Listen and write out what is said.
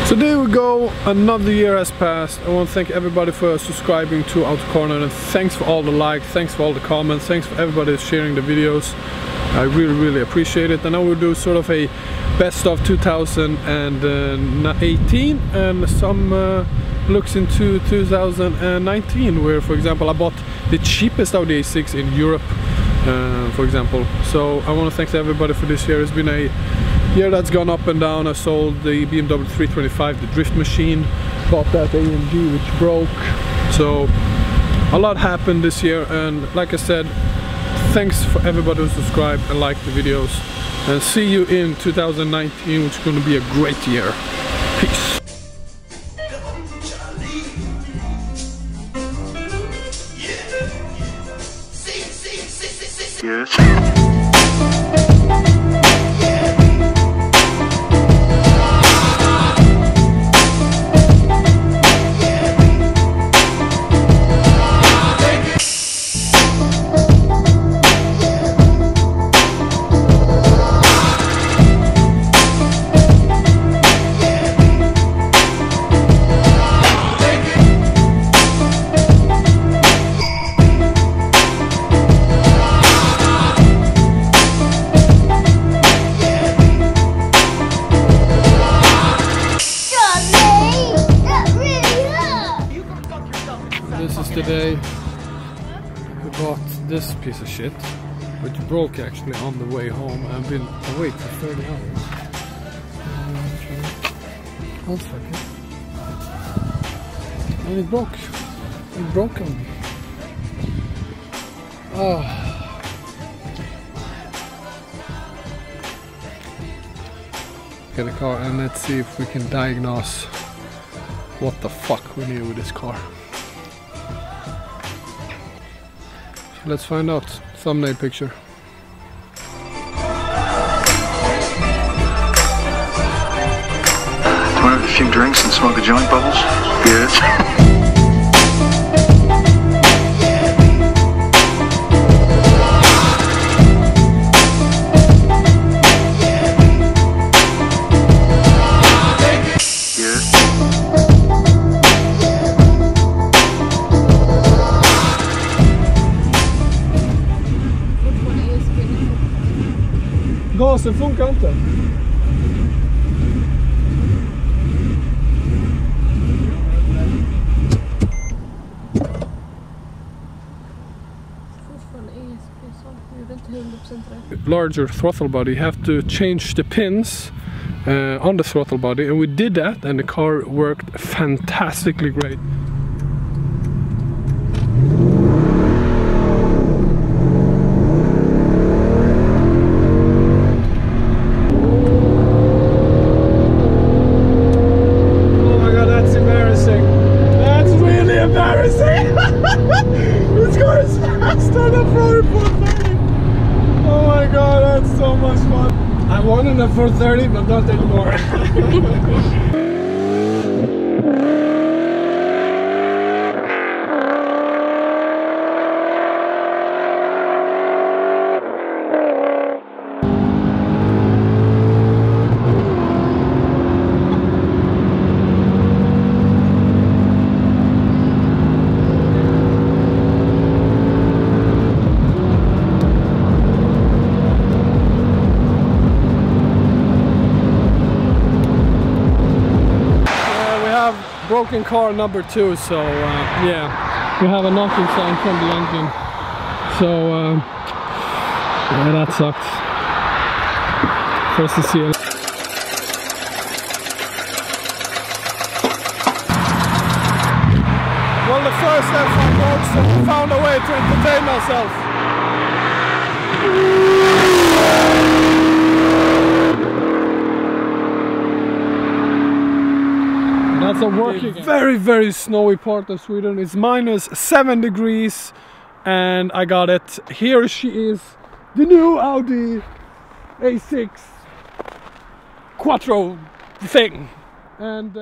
So there we go, another year has passed. I want to thank everybody for subscribing to Autocarnerd, and thanks for all the likes, thanks for all the comments, thanks for everybody sharing the videos. I really appreciate it. And now we'll do sort of a best of 2018 and some looks into 2019, where for example I bought the cheapest Audi A6 in Europe, for example. So I want to thank everybody for this year. It's been a year that's gone up and down. I sold the Bmw 325, the drift machine, bought that AMG which broke. So a lot happened this year, and like I said, thanks for everybody who subscribed and liked the videos, and see you in 2019, which is going to be a great year. Peace. Yes. This is the day we bought this piece of shit, which broke actually on the way home. I've been awake for 30 hours. One second. And it broke. It broke on me. Oh. Get a car and let's see if we can diagnose what the fuck we need with this car. Let's find out. Thumbnail picture. Want to have a few drinks and smoke a joint, Bubbles? Yes. Gasen funkar inte. Larger throttle body, you have to change the pins on the throttle body, and we did that, and the car worked fantastically great. This car is faster than 430. Oh my god, that's so much fun. I wanted a 430, but not anymore. Broken car number 2, so yeah, we have a knocking sound from the engine, so yeah, that sucked. First to see it. Well, the first F1 broke, so we found a way to entertain ourselves. That's a working, very snowy part of Sweden. It's -7 degrees, and I got it. Here she is, the new Audi A6 Quattro thing, and